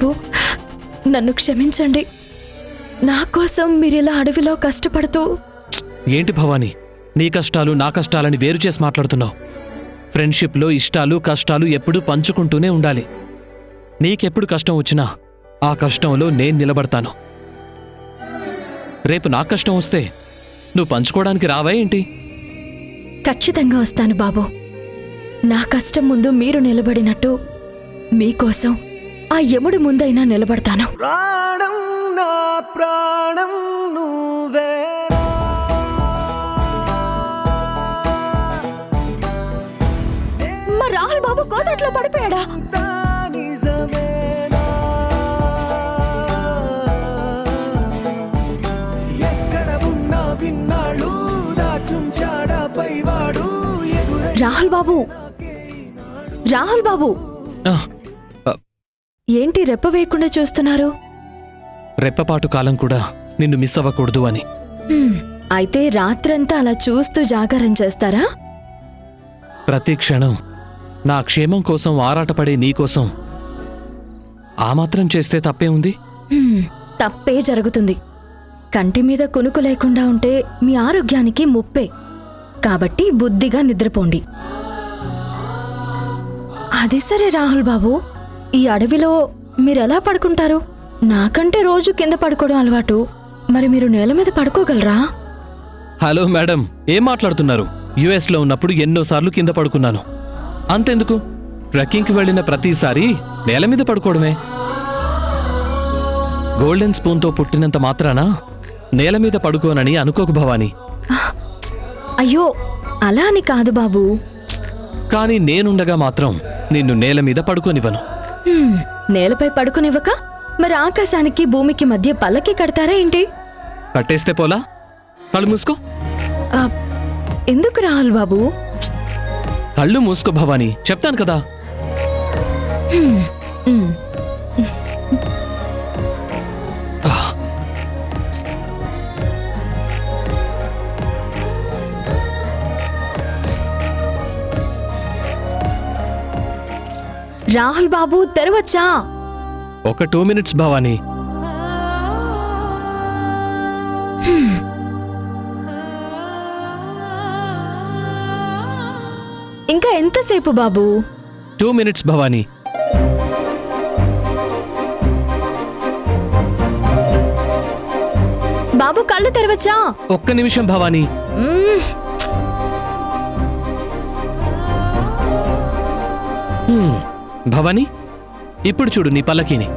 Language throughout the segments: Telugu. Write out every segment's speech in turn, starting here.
బాబు, నన్ను క్షమించండి. నా కోసం మీరిలా అడవిలో కష్టపడుతూ... ఏంటి భవానీ, నీ కష్టాలు నా కష్టాలని వేరు చేసి మాట్లాడుతున్నావు? ఫ్రెండ్షిప్లో ఇష్టాలు కష్టాలు ఎప్పుడూ పంచుకుంటూనే ఉండాలి. నీకెప్పుడు కష్టం వచ్చినా ఆ కష్టంలో నేను నిలబడతాను. రేపు నా కష్టం వస్తే నువ్వు పంచుకోవడానికి రావా ఏంటి? ఖచ్చితంగా వస్తాను బాబు. నా కష్టం ముందు మీరు నిలబడినట్టు మీకోసం ఆ యముడి ముందైనా నిలబడతాను. ప్రాణం నా ప్రాణం నువ్వే. మా రాహుల్ బాబు గోదాట్లో పడిపోయాడా? రాహుల్ బాబు, రాహుల్ బాబు, ఏంటి రెప్ప వేయకుండా చూస్తున్నారు? రెప్పపాటు కాలం కూడా నిన్ను మిస్ అవ్వకూడదు అని. అయితే రాత్రంతా అలా చూస్తూ జాగారం చేస్తారా? ప్రతి క్షణం నా క్షేమం కోసం ఆరాటపడే నీకోసం ఆ మాత్రం చేస్తే తప్పే ఉంది? తప్పే జరుగుతుంది. కంటి మీద కునుకు లేకుండా ఉంటే మీ ఆరోగ్యానికి ముప్పే. కాబట్టి బుద్ధిగా నిద్రపోండి. అది సరే రాహుల్ బాబు, ఈ అడవిలో మీరెలా పడుకుంటారు? నాకంటే రోజు కింద పడుకోవడం అలవాటు. మరి మీరు నేల మీద పడుకోగలరా? హలో మేడం, ఏం మాట్లాడుతున్నారు? యుఎస్లో ఉన్నప్పుడు ఎన్నోసార్లు కింద పడుకున్నాను. అంతెందుకు, ట్రెక్కింగ్కి వెళ్ళిన ప్రతిసారి నేల మీద పడుకోవడమే. గోల్డెన్ స్పూన్తో పుట్టినంత మాత్రాన నేల మీద పడుకోనని అనుకోకు భవానీ. అయ్యో, అలా అని కాదు బాబు. కానీ నేనుండగా మాత్రం నిన్ను నేల మీద పడుకోనివ్వను. నేలపై పడుకునివ్వక మరి ఆకాశానికి భూమికి మధ్య పల్లకి కడతారా ఏంటి? కట్టేస్తే పోలా? కళ్ళు మూసుకో. ఎందుకు రాహుల్ బాబు? కళ్ళు మూసుకో భవానీ, చెప్తాను కదా. రాహుల్ బాబు, తెరవచ్చా? ఒక 2 minutes భవానీ. ఇంకా ఎంతసేపు బాబు? 2 minutes భవానీ. బాబు, కళ్ళు తెరవచ్చా? ఒక్క నిమిషం భవానీ. భవానీ, ఇప్పుడు చూడు నీ పల్లకీని.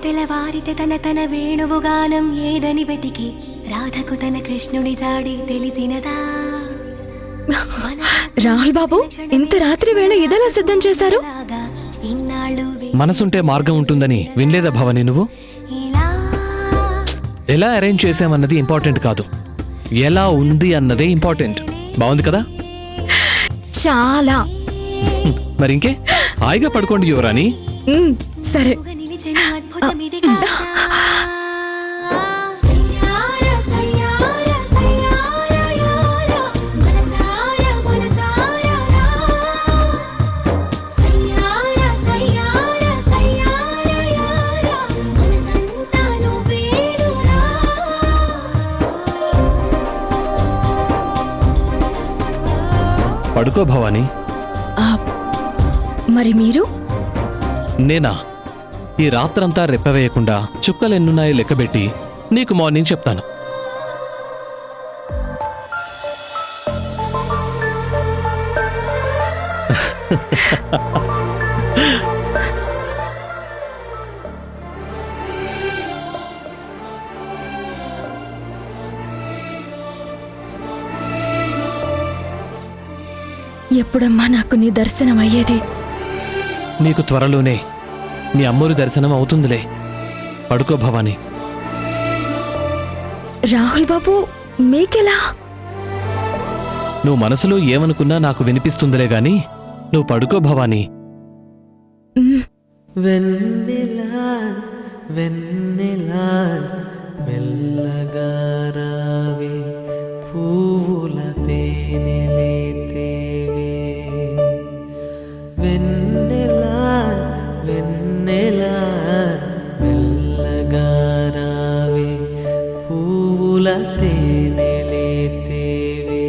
తెలవారితే తన వేణువుగానం ఏదని వెతికి రాధకు తన కృష్ణుడి జాడి తెలిసినదా? రాహుల్ బాబు, ఇంత రాత్రి వేళ ఇదెలా సిద్ధం చేశారు? మనసుంటే మార్గం ఉంటుందని వినలేదా భవానీ నువ్వు? ఎలా అరేంజ్ చేసామన్నది ఇంపార్టెంట్ కాదు, ఎలా ఉంది అన్నదే ఇంపార్టెంట్. బాగుంది కదా? చాలా. మరింకే, హాయిగా పడుకోండి యువరాణి. సరే. పడుకో భవానీ. మరి మీరు? నేనా? ఈ రాత్రంతా రెప్పవేయకుండా చుక్కలెన్నున్నాయో లెక్కబెట్టి నీకు మార్నింగ్ చెప్తాను. ఎప్పుడమ్మా నాకు నీ దర్శనం అయ్యేది? నీకు త్వరలోనే నీ అమ్మోరి దర్శనం అవుతుందిలే. పడుకో భవానీ. రాహుల్ బాబు, మీకెలా? నువ్వు మనసులో ఏమనుకున్నా నాకు వినిపిస్తుందిలే గాని నువ్వు పడుకో భవానీ. వెన్నెలా వెన్నెలా మెల్లగా రావే, పూల తేనెలే తేవే, వెన్నెలా వెన్నెలా మెల్లగా రావే పూల తేనెలే తేవే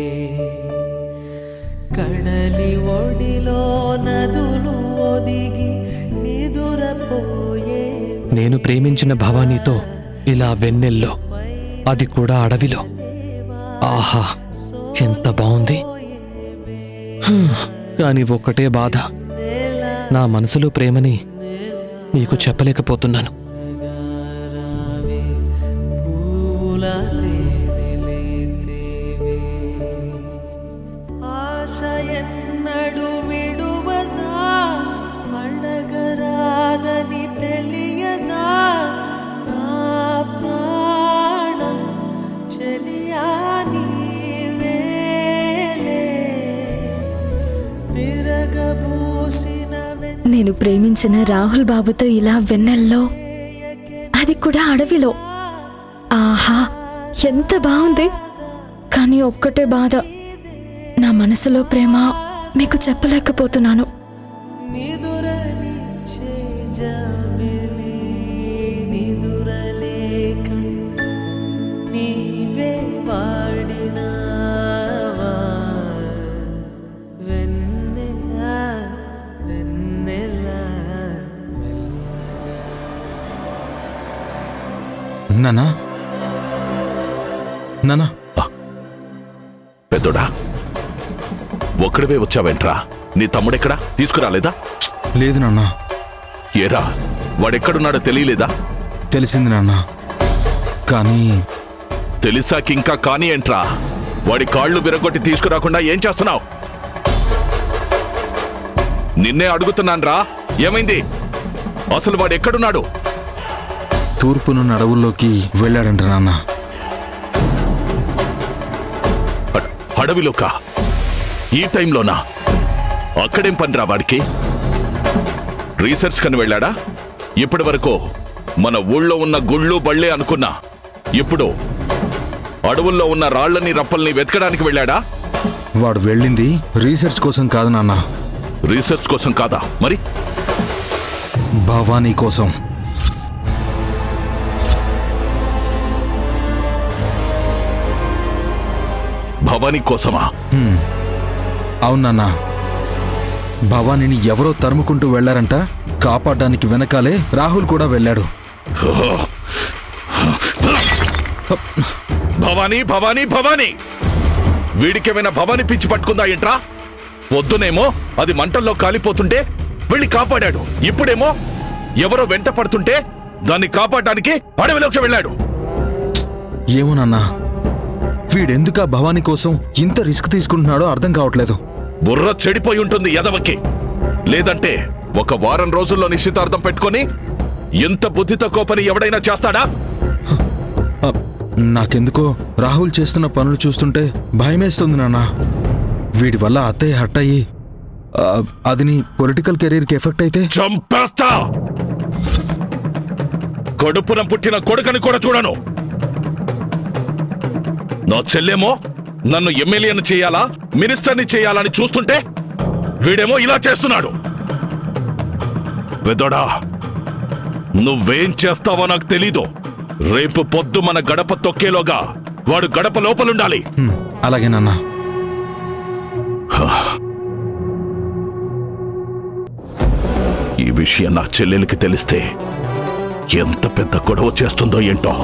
కడలి ఒడిలో నదులు ఒదిగి నిదురపోయే నేను ప్రేమించిన భవానీతో ఇలా వెన్నెల్లో, అది కూడా అడవిలో. ఆహా, ఎంత బాగుంది. కానీ ఒక్కటే బాధ, నా మనసులో ప్రేమని నీకు చెప్పలేకపోతున్నాను. పూల తేనెలే తేవే ఆశ ఎన్నడు విడువదా అడగరాదని తెలియదా నా ప్రాణం చెలియా నీవేలే విరగబూసిన నేను ప్రేమించిన రాహుల్ బాబుతో ఇలా వెన్నెల్లో, అది కూడా అడవిలో. ఆహా, ఎంత బాగుంది. కానీ ఒక్కటే బాధ, నా మనసులో ప్రేమ మీకు చెప్పలేకపోతున్నాను. నిదురనిచ్చే జాబిలి నిదురలేక నీవే వాడినావా వెన్నెలా వెన్నెలా నానా నానా పెద్దోడా, ఒక్కడివే వచ్చావేంట్రా? నీ తమ్ముడెక్కడా? తీసుకురాలేదా? లేదు నాన్న. ఏరా, వాడెక్కడున్నాడో తెలియలేదా? తెలిసింది నాన్న, కానీ తెలిసాకింకా కానీ ఏంట్రా? వాడి కాళ్ళు విరగొట్టి తీసుకురాకుండా ఏం చేస్తున్నావు? నిన్నే అడుగుతున్నాన్రా, ఏమైంది? అసలు వాడెక్కడున్నాడు? తూర్పునున్న అడవుల్లోకి వెళ్ళాడంట నాన్న. అడవిలోకా? ఈ టైంలోనా? అక్కడేం పనిరా వాడికి? రీసెర్చ్ కని వెళ్ళాడా? ఇప్పటి వరకు మన ఊళ్ళో ఉన్న గుళ్ళు బళ్ళే అనుకున్నా, ఇప్పుడు అడవుల్లో ఉన్న రాళ్లని రప్పల్ని వెతకడానికి వెళ్ళాడా? వాడు వెళ్ళింది రీసెర్చ్ కోసం కాదు నాన్న. రీసెర్చ్ కోసం కాదా మరి? భవానీ కోసం. భవానీ కోసమా? అవును నాన్న, భవానీని ఎవరో తరుముకుంటూ వెళ్లారంట. కాపాడడానికి వెనకాలే రాహుల్ కూడా వెళ్ళాడు. భవానీ భవానీ భవానీ! వీడికేమైనా భవానీ పిచ్చి పట్టుకుందా ఏంట్రా? పొద్దునేమో అది మంటల్లో కాలిపోతుంటే వెళ్ళి కాపాడాడు, ఇప్పుడేమో ఎవరో వెంట పడుతుంటే దాన్ని కాపాడడానికి అడవిలోకి వెళ్ళాడు. ఏమో నాన్న, వీడెందుకు ఆ భవానీ కోసం ఇంత రిస్క్ తీసుకుంటున్నాడో అర్థం కావట్లేదు. బుర్ర చెడిపోయి ఉంటుంది ఎదవకి. లేదంటే ఒక వారం రోజుల్లో నిశ్చితార్థం పెట్టుకొని ఎంత బుద్ధి తక్కువ పని ఎవడైనా చేస్తాడా? నాకెందుకో రాహుల్ చేస్తున్న పనులు చూస్తుంటే భయమేస్తుంది నాన్న. వీడి వల్ల అత్తయ్య హట్ అయ్యి అది నీ పొలిటికల్ కెరీర్కి ఎఫెక్ట్ అయితే చంపేస్తా. కడుపున పుట్టిన కొడుకని కూడా చూడను. నా చెల్లేమో నన్ను ఎమ్మెల్యేని చేయాలా, మినిస్టర్ని చేయాలని చూస్తుంటే వీడేమో ఇలా చేస్తున్నాడు. పెద్దోడా, నువ్వేం చేస్తావో నాకు తెలీదు. రేపు పొద్దు మన గడప తొక్కేలోగా వాడు గడప లోపలుండాలి. అలాగే నాన్న. ఈ విషయం నా చెల్లెలికి తెలిస్తే ఎంత పెద్ద గొడవ చేస్తుందో ఏంటో.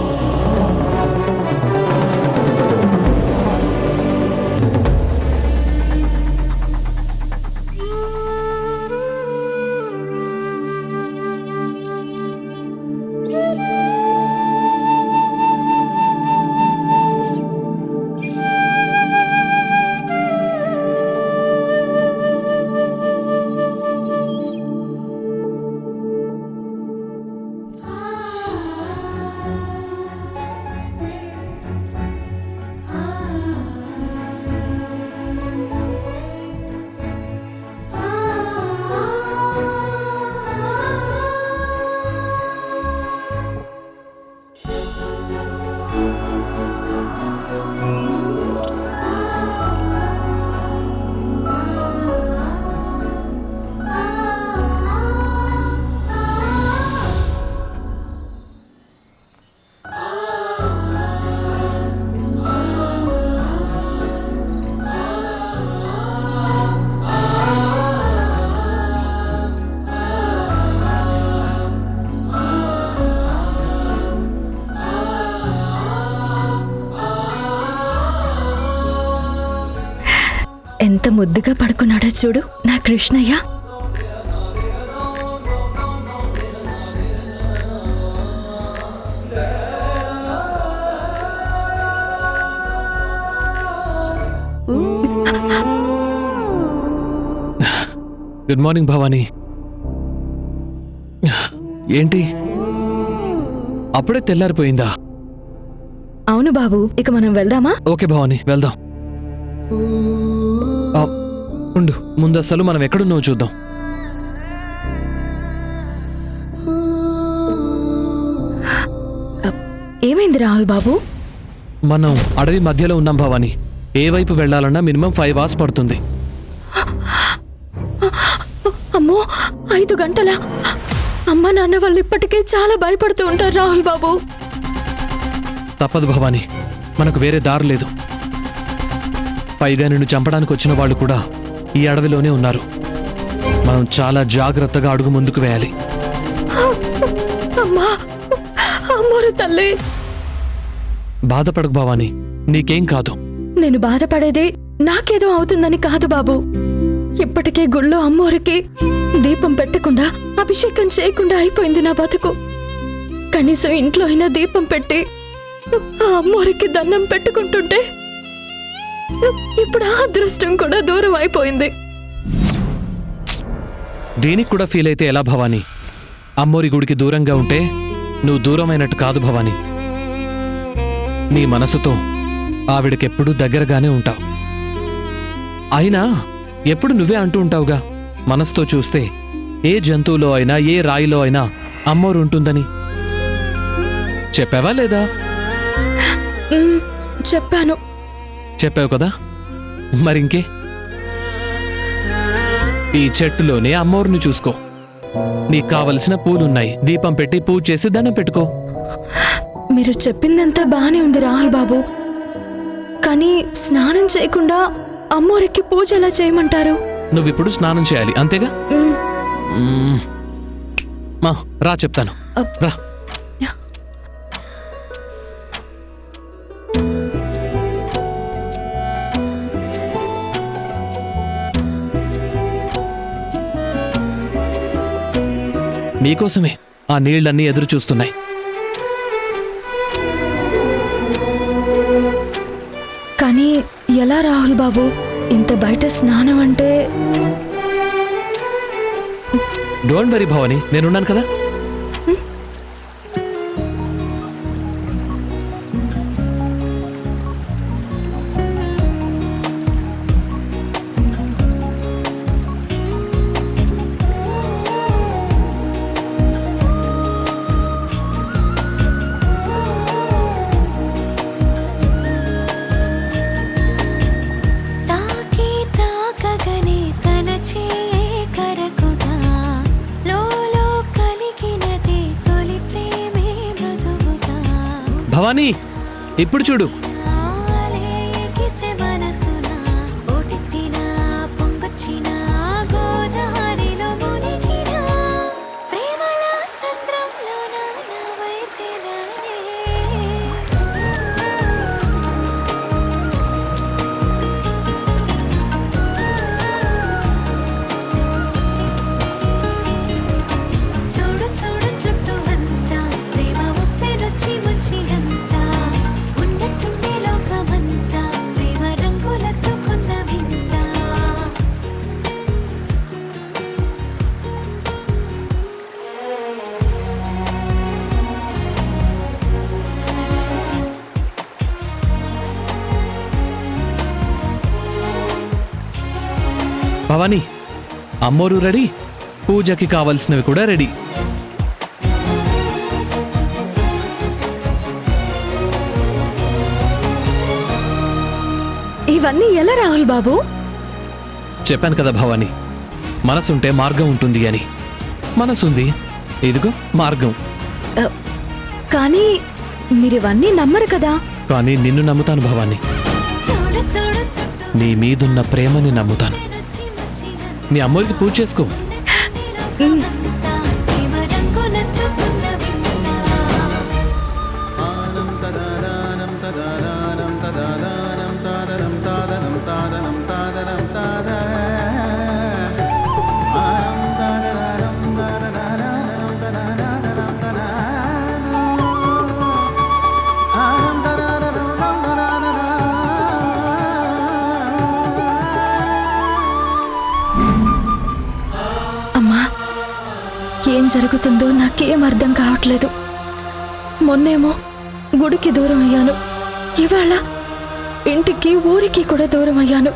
ముద్దుగా పడుకున్నాడో చూడు నా కృష్ణయ్య. Good morning Bhavani. ఏంటి అప్పుడే తెల్లారిపోయిందా? అవును బాబు, ఇక మనం వెళ్దామా? ఓకే భవానీ, వెళ్దాం. ఉండు, ముందు అసలు మనం ఎక్కడున్నావు చూద్దాం. ఏమైంది రాహుల్ బాబు? మనం అడవి మధ్యలో ఉన్నాం భవానీ. ఏ వైపు వెళ్లాలన్నా మినిమం 5 hours పడుతుంది. అమ్మో, 5 గంటల! అమ్మ నాన్న వాళ్ళు ఇప్పటికే చాలా భయపడుతూ ఉంటారు రాహుల్ బాబు. తప్పదు భవానీ, మనకు వేరే దారి లేదు. పైగా నిన్ను చంపడానికి వచ్చిన వాళ్ళు కూడా ఈ అడవిలోనే ఉన్నారు. మనం చాలా జాగ్రత్తగా అడుగు ముందుకు వేయాలి. అమ్మా, అమ్మోరు తల్లి! బాధపడకు భవానీ, నీకేం కాదు. నేను బాధపడేది నాకేదో అవుతుందని కాదు బాబు. ఇప్పటికే గుళ్ళో అమ్మోరికి దీపం పెట్టకుండా అభిషేకం చేయకుండా అయిపోయింది నా బతుకు. కనీసం ఇంట్లో అయినా దీపం పెట్టి ఆ అమ్మోరికి దండం పెట్టుకుంటుంటే ఇప్పుడు ఆ అదృష్టం కూడా దూరం అయిపోయింది. దీనికి కూడా ఫీల్ అయితే ఎలా భవానీ? అమ్మోరి గుడికి దూరంగా ఉంటే నువ్వు దూరమైనట్టు కాదు భవానీ. నీ మనసుతో ఆవిడకెప్పుడు దగ్గరగానే ఉంటావు. అయినా ఎప్పుడు నువ్వే అంటూ ఉంటావుగా, మనసుతో చూస్తే ఏ జంతువులో అయినా ఏ రాయిలో అయినా అమ్మోరు ఉంటుందని. చెప్పావా లేదా? చెప్పాను. చెప్పావు కదా, మరింకే. ఈ చెట్టులోనే అమ్మోరుని చూసుకో. నీకు కావలసిన పూలున్నాయి, దీపం పెట్టి పూజ చేసి దండం పెట్టుకో. మీరు చెప్పిందంతా బానే ఉంది రాహుల్ బాబు, కానీ స్నానం చేయకుండా అమ్మోరికి పూజ ఎలా చేయమంటారు? నువ్విప్పుడు స్నానం చేయాలి, అంతేగా? మా రా, చెప్తాను, రా. నీకోసమే ఆ నీళ్లన్నీ ఎదురు చూస్తున్నాయి. కానీ ఎలా రాహుల్ బాబు, ఇంత బయట స్నానం అంటే? డోంట్ వరీ భవానీ, నేనున్నాను కదా. భవానీ, ఇప్పుడు చూడు. భవానీ, అమ్మోరు రెడీ, పూజకి కావలసినవి కూడా రెడీ. ఇవన్నీ ఎలా రాహుల్ బాబు? చెప్పాను కదా భవానీ, మనసుంటే మార్గం ఉంటుంది అని. మనసుంది, ఇదిగో మార్గం. కానీ మీరివన్నీ నమ్మరు కదా? కానీ నిన్ను నమ్ముతాను భవానీ. నీ మీదున్న ప్రేమని నమ్ముతాను. నీ అమ్మోరికి పూజ చేసుకో. తదానం తదానం తదానం తదానం తదానం తదానం తదానం తదానం ఏం జరుగుతుందో నాకేం అర్థం కావట్లేదు. మొన్నేమో గుడికి దూరం అయ్యాను, ఇవాళ ఇంటికి ఊరికి కూడా దూరం అయ్యాను.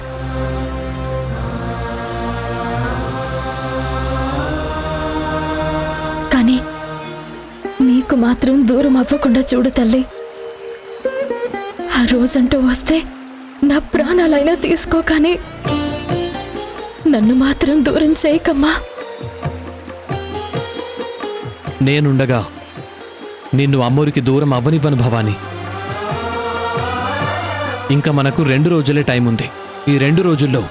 కానీ నీకు మాత్రం దూరం అవ్వకుండా చూడు తల్లి. ఆ రోజంటూ వస్తే నా ప్రాణాలైనా తీసుకో, కానీ నన్ను మాత్రం దూరం చేయకమ్మా. నేనుండగా నిన్ను అమ్మోరికి దూరం అవ్వనివ్వను భవాని. ఇంకా మనకు 2 రోజులే టైం ఉంది. ఈ 2 రోజుల్లో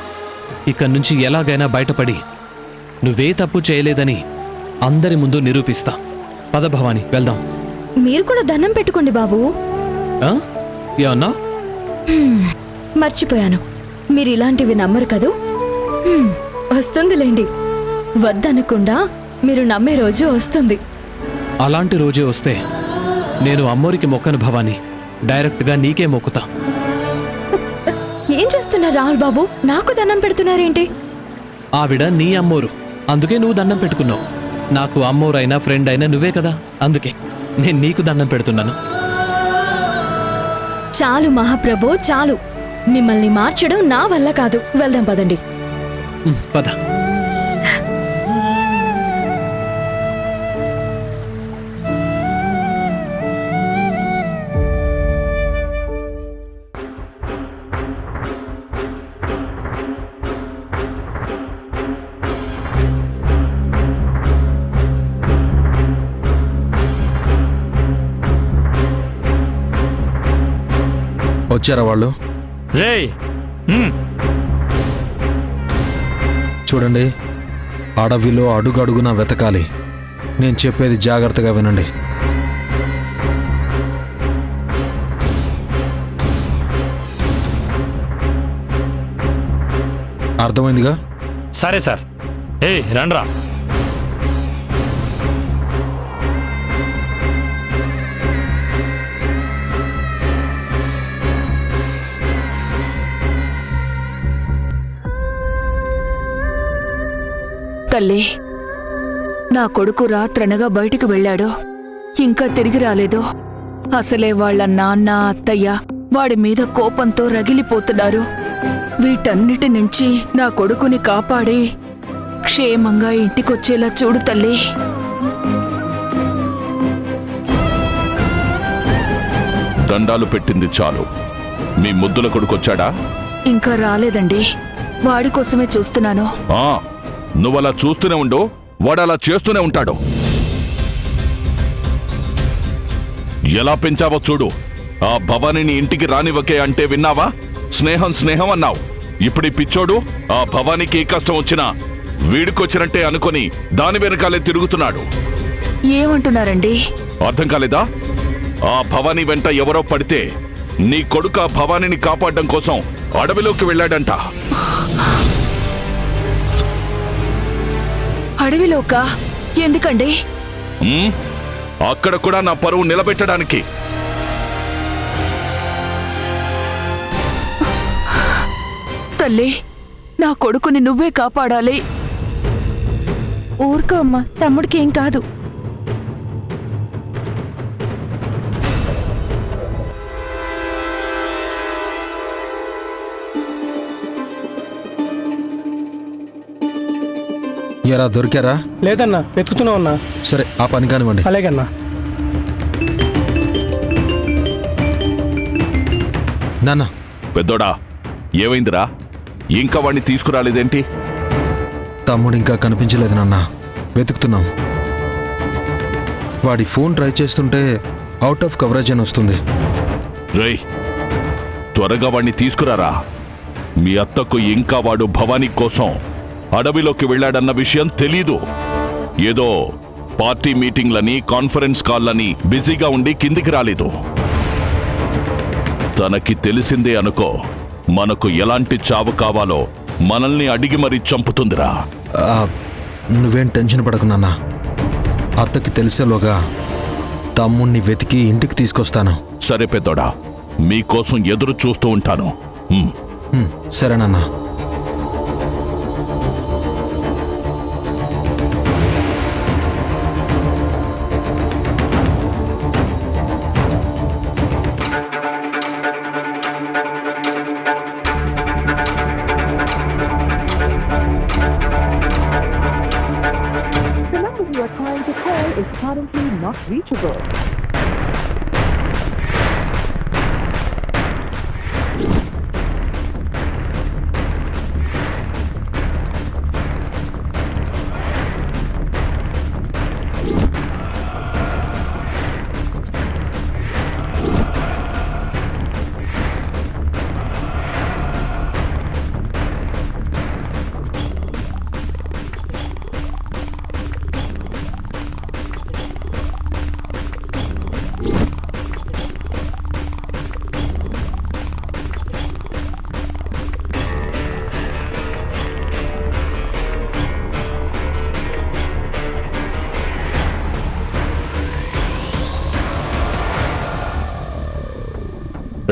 ఇక్కడి నుంచి ఎలాగైనా బయటపడి నువ్వే తప్పు చేయలేదని అందరి ముందు నిరూపిస్తా. పద భవాని, వెళ్దాం. మీరు కూడా దండం పెట్టుకోండి బాబు. ఆ? ఏమన్నా? మర్చిపోయాను, మీరు ఇలాంటివి నమ్మరు కదూ. వస్తుందిలేండి, వద్దనకుండా మీరు నమ్మే రోజు వస్తుంది. అలాంటి రోజే వస్తే నేను అమ్మోరికి మొక్కను భవాని, డైరెక్ట్గా నీకే మొక్కుతా. ఏం చేస్తున్నారు రాహుల్ బాబు? నాకు దండం పెడుతున్నారేంటి? ఆవిడ నీ అమ్మోరు, అందుకే నువ్వు దండం పెట్టుకున్నావు. నాకు అమ్మోరైనా ఫ్రెండ్ అయినా నువ్వే కదా, అందుకే నేను నీకు దండం పెడుతున్నాను. చాలు మహాప్రభు, చాలు. మిమ్మల్ని మార్చడం నా వల్ల కాదు. వెళ్దాం పదండి. పద. వచ్చారా వాళ్ళు? రేయ్, చూడండి, అడవిలో అడుగడుగునా వెతకాలి. నేను చెప్పేది జాగ్రత్తగా వినండి. అర్థమైందిగా? సరే సార్. ఏయ్ రండ్రా. తల్లి, నా కొడుకు రాత్రనగా బయటికి వెళ్ళాడు, ఇంకా తిరిగి రాలేదు. అసలే వాళ్ళ నాన్న అత్తయ్య వాడి మీద కోపంతో రగిలిపోతున్నారు. వీటన్నిటి నుంచి నా కొడుకుని కాపాడి క్షేమంగా ఇంటికొచ్చేలా చూడు తల్లి. దండాలు పెట్టింది చాలు. మీ ముద్దుల కొడుకొచ్చాడా? ఇంకా రాలేదండి, వాడి కోసమే చూస్తున్నాను. నువ్వలా చూస్తూనే ఉండు, వాడలా చేస్తూనే ఉంటాడు. ఎలా పెంచావో చూడు. ఆ భవానీని ఇంటికి రానివ్వకే అంటే విన్నావా? స్నేహం స్నేహం అన్నావు. ఇప్పుడు ఈ పిచ్చోడు ఆ భవానీకి ఏ కష్టం వచ్చినా వీడికొచ్చినట్టే అనుకొని దాని వెనకాలే తిరుగుతున్నాడు. ఏమంటున్నారండి? అర్థం కాలేదా? ఆ భవానీ వెంట ఎవరో పడితే నీ కొడుకు ఆ భవానీని కాపాడడం కోసం అడవిలోకి వెళ్ళాడంట. అడవిలోకా? ఎందుకండి? అక్కడ కూడా నా పరువు నిలబెట్టడానికి. తల్లి, నా కొడుకుని నువ్వే కాపాడాలి. ఊరుకో అమ్మా, తమ్ముడికి ఏం కాదు. ఎరా, దొరికారా? లేదన్నా, వెతుకుతున్నా ఉన్నా. సరే, ఆ పని కానివ్వండి. అలాగన్నా. నాన్న. పెద్దోడా, ఏమైందిరా? ఇంకా వాణ్ణి తీసుకురాలేదేంటి? తమ్ముడు ఇంకా కనిపించలేదు నాన్న, వెతుకుతున్నాం. వాడి ఫోన్ ట్రై చేస్తుంటే అవుట్ ఆఫ్ కవరేజ్ అని వస్తుంది. రేయ్, త్వరగా వాణ్ణి తీసుకురారా. మీ అత్తకు ఇంకా వాడు భవానీ కోసం అడవిలోకి వెళ్ళాడన్న విషయం తెలీదు. ఏదో పార్టీ మీటింగ్లని, కాన్ఫరెన్స్ కాల్లని బిజీగా ఉండి కిందికి రాలేదు. తనకి తెలిసిందే అనుకో, మనకు ఎలాంటి చావు కావాలో మనల్ని అడిగి మరీ చంపుతుందిరా. నువ్వేం టెన్షన్ పడకు నాన్న. అత్తకి తెలిసేలోగా తమ్ముణ్ణి వెతికి ఇంటికి తీసుకొస్తాను. సరే పెద్దోడా, మీకోసం ఎదురు చూస్తూ ఉంటాను. సరే నాన్న. you are trying to call is currently not reachable.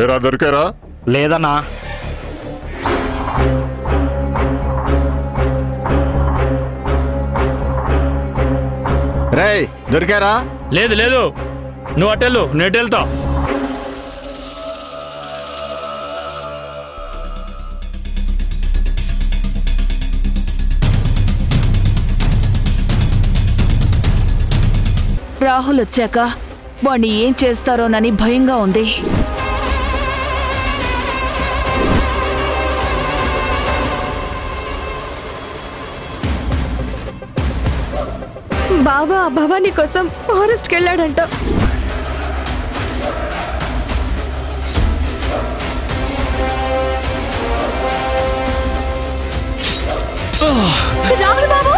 ఏరా దొరికారా? లేదన్నా. రేయ్ దొరికారా? లేదు లేదు, నువ్వు అటెళ్ళు, నేను వెళ్తా. రాహుల్ వచ్చాక వాణ్ణి ఏం చేస్తారోనని భయంగా ఉంది. బావా ఆ భవానీ కోసం ఫారెస్ట్కి వెళ్ళాడంట. రాహుల్ బాబు